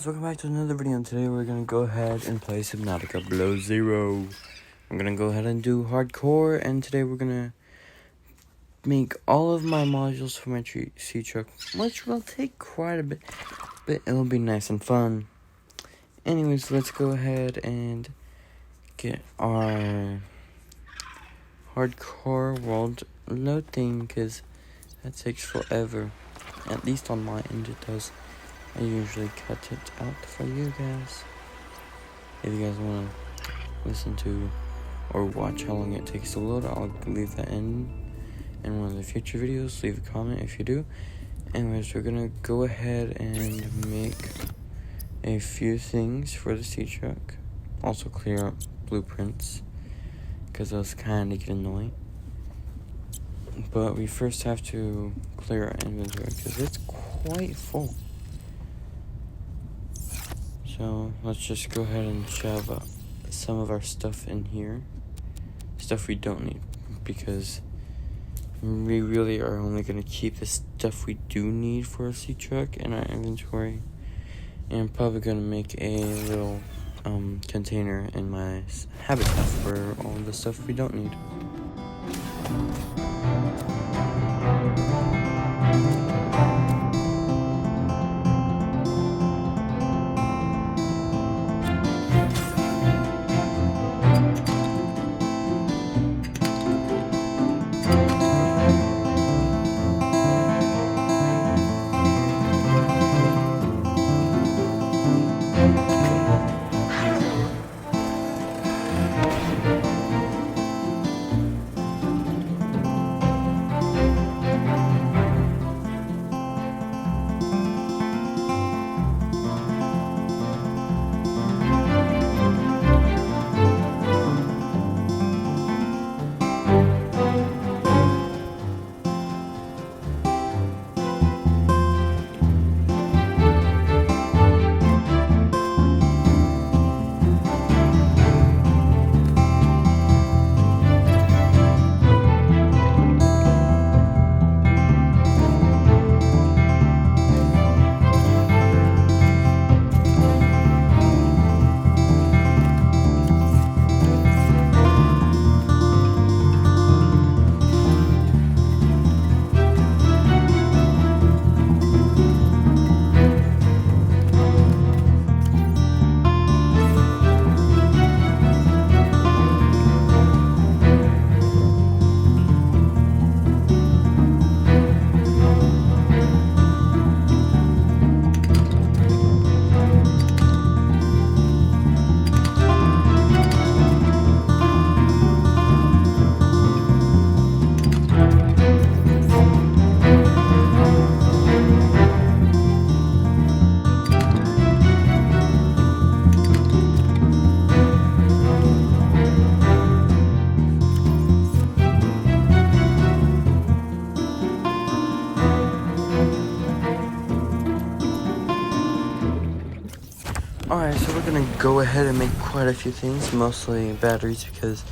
guys, welcome back to another video, and today we're gonna go ahead and play Subnautica Below Zero. I'm gonna go ahead and do hardcore, and today we're gonna make all of my modules for my sea truck, which will take quite a bit, but it'll be nice and fun. Anyways, let's go ahead and get our hardcore world loading, because that takes forever. At least on my end it does. I usually cut it out for you guys. If you guys want to listen to or watch how long it takes to load, I'll leave that in one of the future videos. Leave a comment if you do. Anyways, we're gonna go ahead and make a few things for the sea truck. Also clear up blueprints, because those kind of get annoying. But we first have to clear our inventory, because it's quite full. So let's just go ahead and shove some of our stuff in here. Stuff we don't need, because we really are only going to keep the stuff we do need for a sea truck in our inventory. And I'm probably going to make a little container in my habitat for all the stuff we don't need. Alright, so we're gonna go ahead and make quite a few things, mostly batteries, because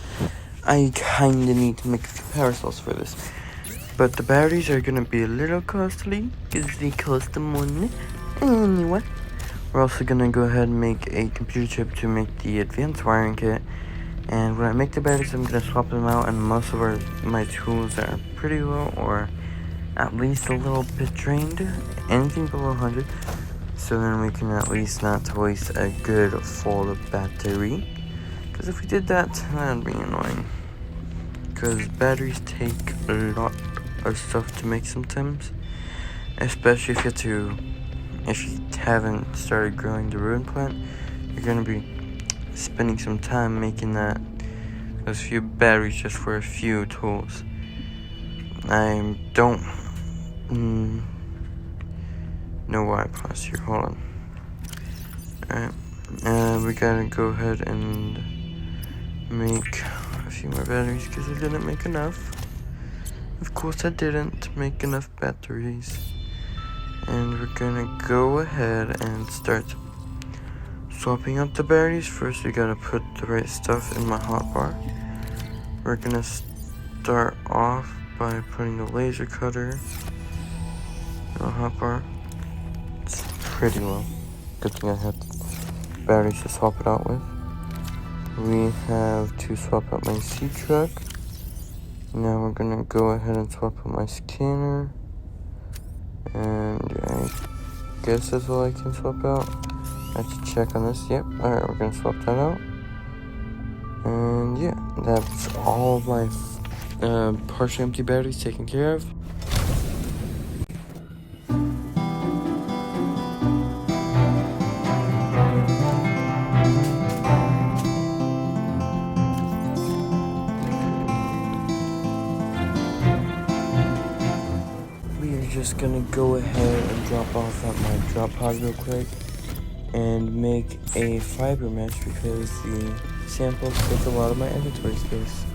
I kinda need to make a few power cells for this. But the batteries are gonna be a little costly, because they cost the money. Anyway, we're also gonna go ahead and make a computer chip to make the advanced wiring kit. And when I make the batteries, I'm gonna swap them out, and most of my tools are pretty low, or at least a little bit drained. Anything below 100. So then we can at least not waste a good full battery. Because if we did that, that'd be annoying. Because batteries take a lot of stuff to make sometimes. Especially if you haven't started growing the ruin plant. You're going to be spending some time making those few batteries just for a few tools. I don't know why I paused here. Hold on. Alright. We gotta go ahead and make a few more batteries, because I didn't make enough. Of course I didn't make enough batteries. And we're gonna go ahead and start swapping out the batteries. First we gotta put the right stuff in my hotbar. We're gonna start off by putting the laser cutter in the hotbar. It's pretty low. good thing I have batteries to swap it out with. We have to swap out my seatruck. Now we're gonna go ahead and swap out my scanner. And I guess that's all I can swap out. I have to check on this. Yep. Alright, we're gonna swap that out. And yeah, that's all of my partially empty batteries taken care of. We are just gonna go ahead and drop off at my drop pod real quick and make a fiber mesh because the samples take a lot of my inventory space.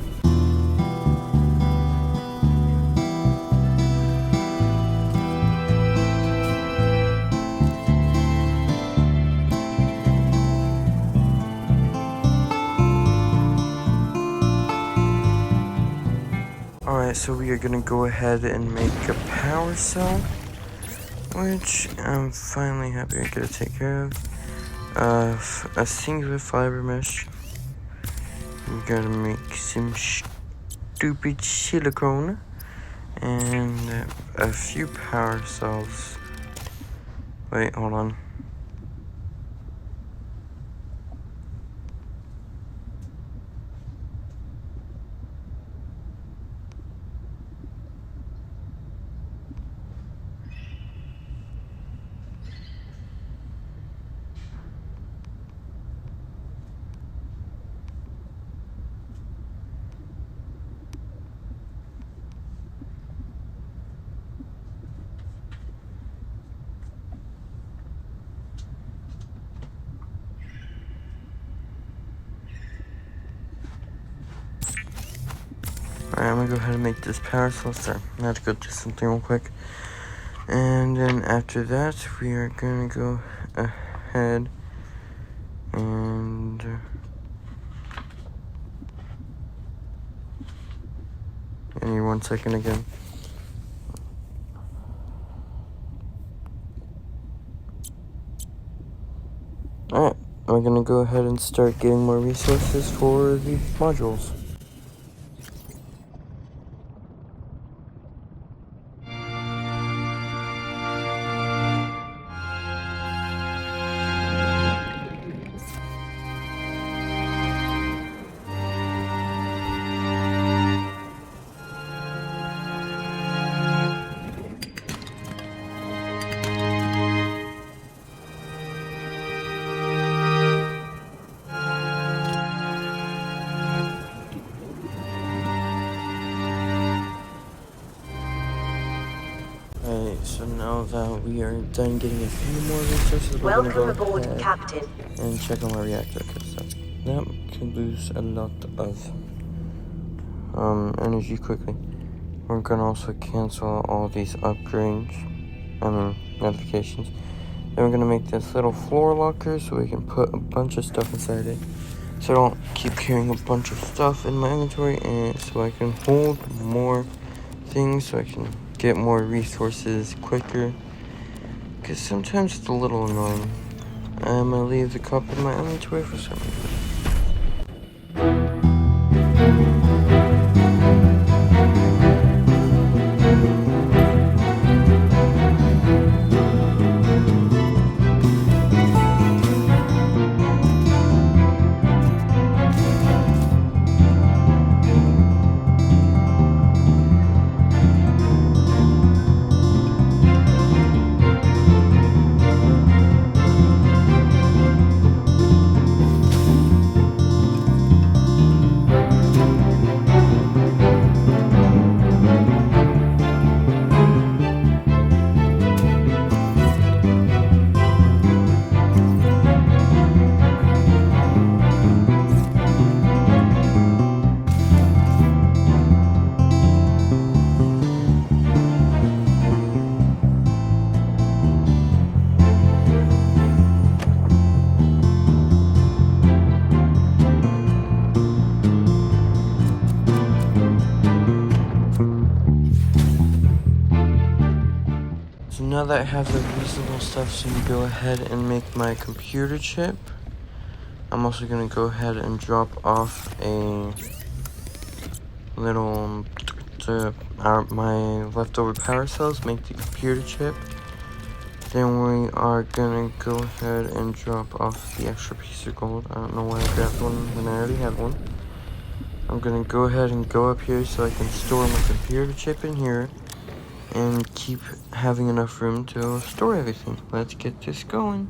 Alright, so we are gonna go ahead and make a power cell, which I'm finally happy I get to take care of. A singular fiber mesh. We gotta make some stupid silicone and a few power cells. Wait, hold on. Alright, I'm gonna go ahead and make this power cell. Sorry, I have to go do something real quick. And then after that, we are gonna go ahead and I need 1 second again. Alright, we're gonna go ahead and start getting more resources for the modules. Alright, so now that we are done getting a few more resources, we're gonna go aboard, ahead Captain. and check on my reactor, because that can lose a lot of energy quickly. We're gonna also cancel all these upgrades, notifications. Then we're gonna make this little floor locker so we can put a bunch of stuff inside it. So I don't keep carrying a bunch of stuff in my inventory, and so I can hold more things, so I can get more resources quicker. Because sometimes it's a little annoying. I'm gonna leave the cup in my inventory for some reason. now that I have the reasonable stuff to go ahead and make my computer chip, I'm also gonna go ahead and drop off a little my leftover power cells, make the computer chip. Then we are gonna go ahead and drop off the extra piece of gold. I don't know why I grabbed one when I already had one. I'm gonna go ahead and go up here so I can store my computer chip in here and keep having enough room to store everything. Let's get this going.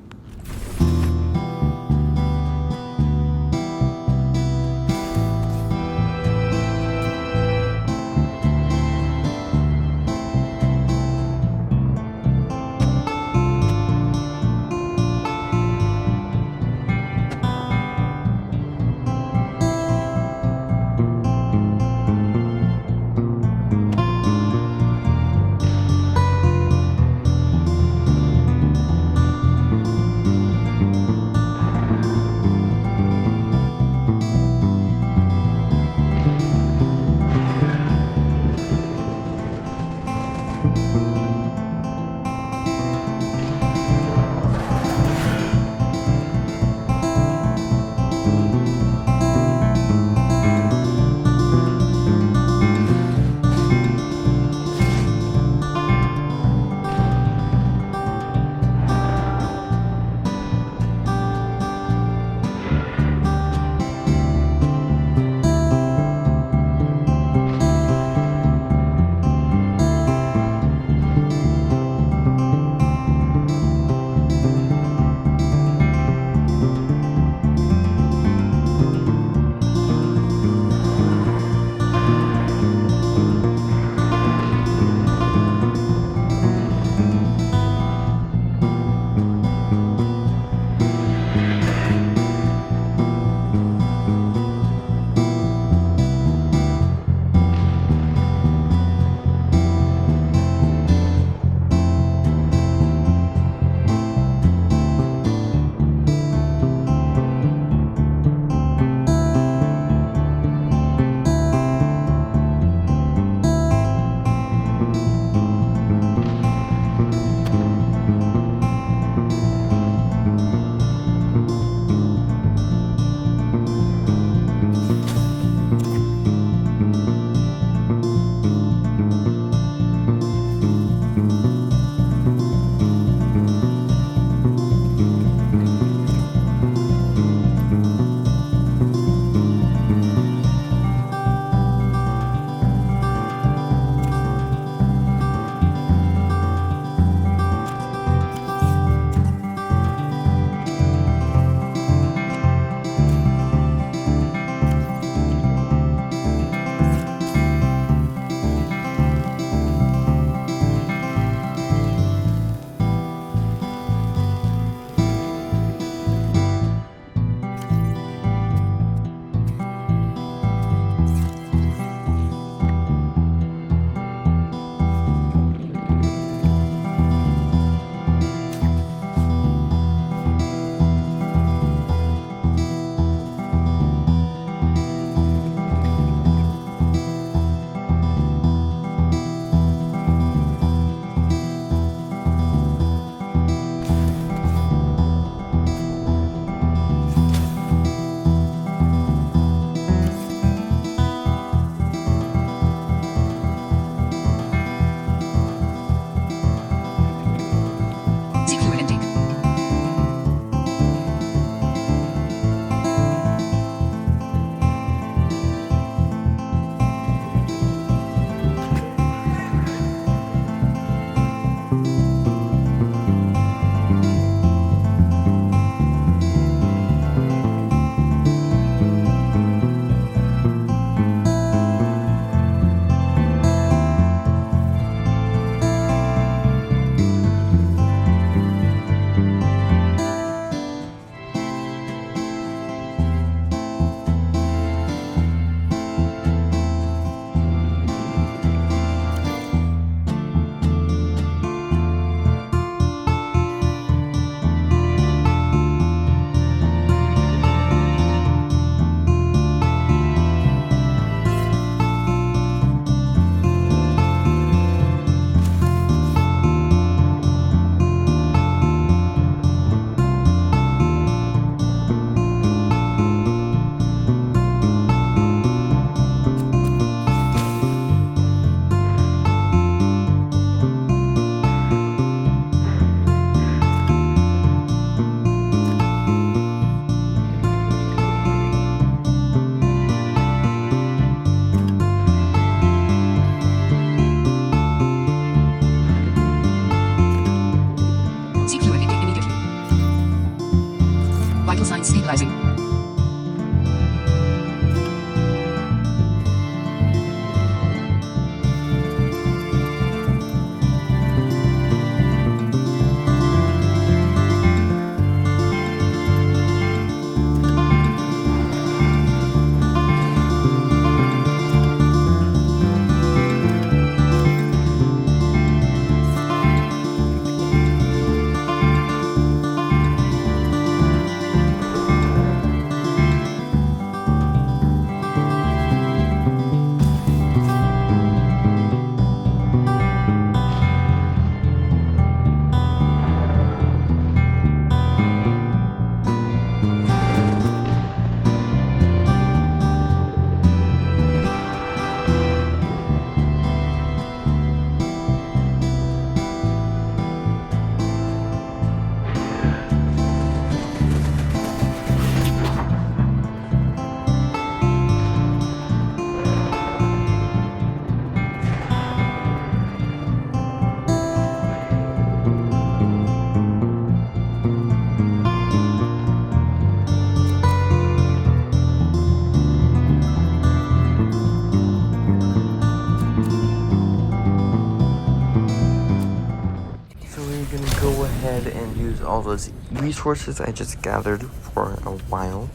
use all those resources I just gathered for a while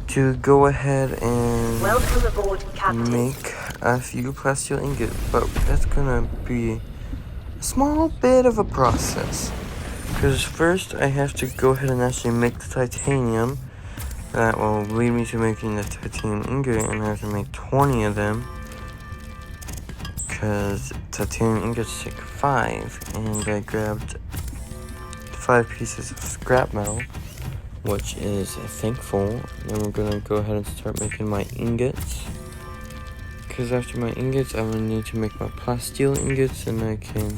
to go ahead and Welcome aboard, Captain. make a few plasteel ingots, but that's gonna be a small bit of a process. Because first I have to go ahead and actually make the titanium. That will lead me to making the titanium ingot, and I have to make 20 of them. Because titanium ingots take 5, and I grabbed 5 pieces of scrap metal, which is thankful. Then we're gonna go ahead and start making my ingots. Because after my ingots, I'm gonna need to make my plasteel ingots, and I can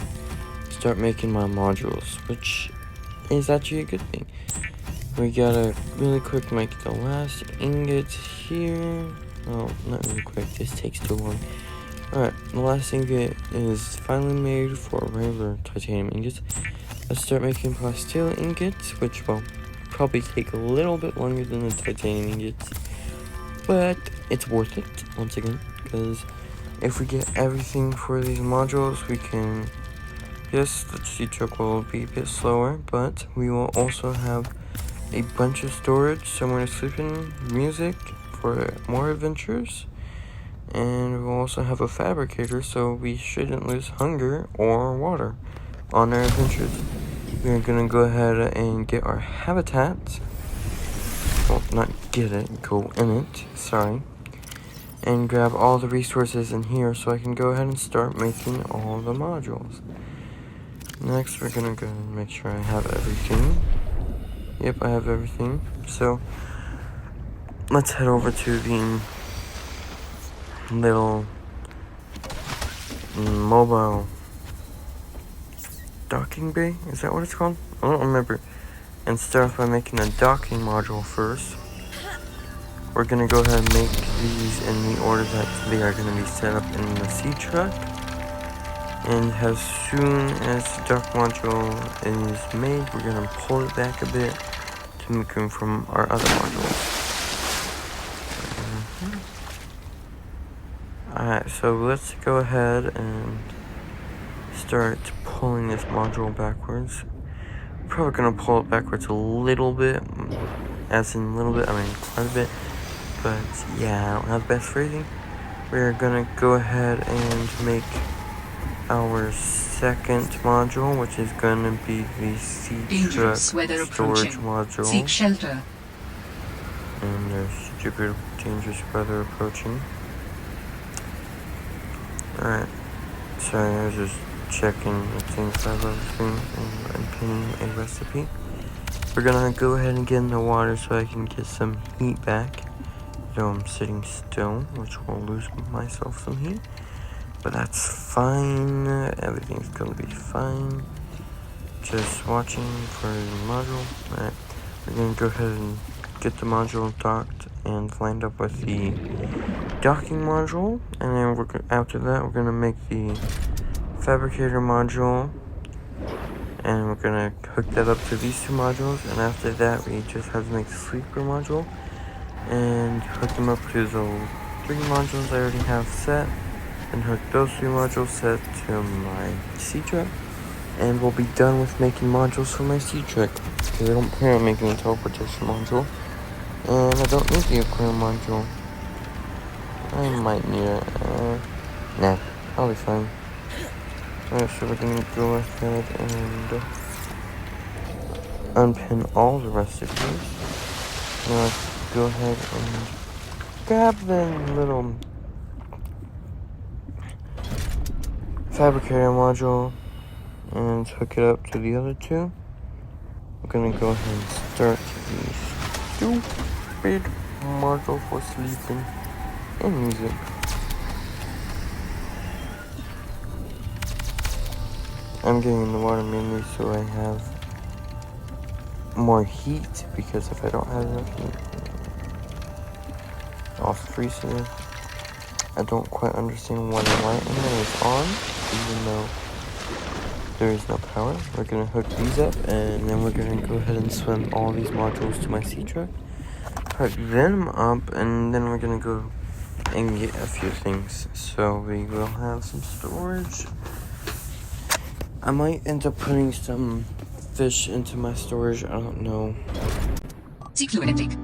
start making my modules, which is actually a good thing. We gotta really quick make the last ingots here. Oh, not really quick, this takes too long. Alright, the last ingot is finally made for regular titanium ingots. Let's start making plasteel ingots, which will probably take a little bit longer than the titanium ingots. But it's worth it, once again, because if we get everything for these modules, we can... Yes, the seatruck will be a bit slower, but we will also have a bunch of storage, somewhere to sleep in, music for more adventures, and we'll also have a fabricator, so we shouldn't lose hunger or water on our adventures. We're gonna go ahead and get our habitat. Well, not get it, go in it, sorry. And grab all the resources in here so I can go ahead and start making all the modules. Next, we're gonna go and make sure I have everything. Yep, I have everything. So, let's head over to the little mobile docking bay. Is that what it's called? I don't remember. And start off by making a docking module first. We're gonna go ahead and make these in the order that they are gonna be set up in the seatruck. And as soon as the dock module is made, we're gonna pull it back a bit to make room from our other modules. Alright, so let's go ahead and start pulling this module backwards. Probably gonna pull it backwards a little bit, as in a little bit, I mean quite a bit, but yeah, I don't have the best phrasing. We're gonna go ahead and make our second module, which is gonna be the seatruck storage module. Seek shelter. And there's stupid dangerous weather approaching. Alright, sorry, I was just checking the things I love doing and pinning a recipe. We're gonna go ahead and get in the water so I can get some heat back. Though I'm sitting still, which will lose myself some heat. But that's fine, everything's gonna be fine. Just watching for the module. Alright, we're gonna go ahead and get the module docked and lined up with the docking module. And then after that, we're gonna make the fabricator module. And we're gonna hook that up to these two modules. And after that, we just have to make the sleeper module. And hook them up to the 3 modules I already have set. And hook those 3 modules set to my seatruck, and we'll be done with making modules for my seatruck, because I don't plan on making a teleportation module, and I don't need the aquarium module. I might need it. Nah, I'll be fine. Alright, so we're gonna go ahead and unpin all the recipes. Now let's go ahead and grab the little fabricator module and hook it up to the other 2. I'm gonna go ahead and start the stupid module for sleeping and music. I'm getting in the water mainly so I have more heat, because if I don't have enough heat, I'll freeze to death. I don't quite understand why the light in there is on, even though there is no power. We're gonna hook these up, and then we're gonna go ahead and swim all these modules to my seatruck, hook them up, and then we're gonna go and get a few things. So we will have some storage. I might end up putting some fish into my storage. I don't know. Seek fluid intake.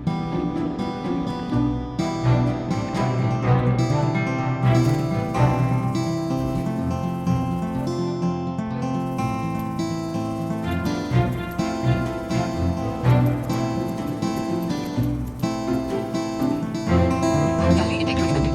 Calorie intake recommended.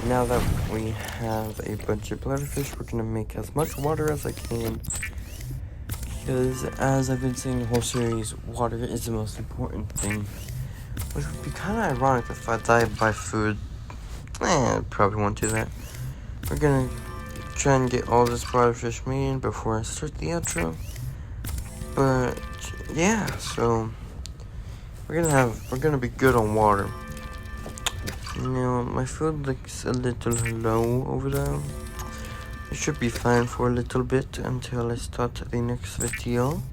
Now that we have a bunch of bladderfish, we're gonna make as much water as I can. Because as I've been saying the whole series, water is the most important thing. Which would be kind of ironic if I died by food. I probably won't do that. We're gonna try and get all this bladderfish made before I start the outro. But yeah, so we're gonna be good on water. Now, my food looks a little low over there. It should be fine for a little bit until I start the next video.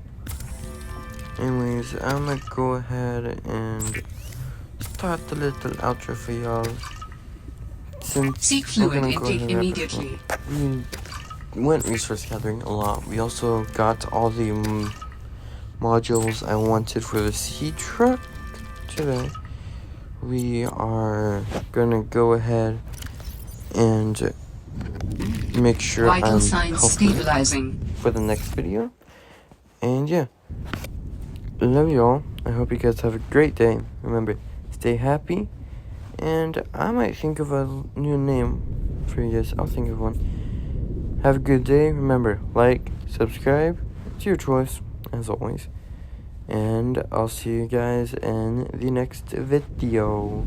Anyways, I'm gonna go ahead and start the little outro for y'all. Since Seek fluid intake immediately. We went resource gathering a lot. We also got all the modules I wanted for the seatruck today. We are gonna go ahead and make sure Vital I'm signs healthy stabilizing. for the next video. And yeah, love y'all. I hope you guys have a great day. Remember, stay happy. And I might think of a new name for you guys. I'll think of one. Have a good day. Remember, like, subscribe. It's your choice, as always. And I'll see you guys in the next video.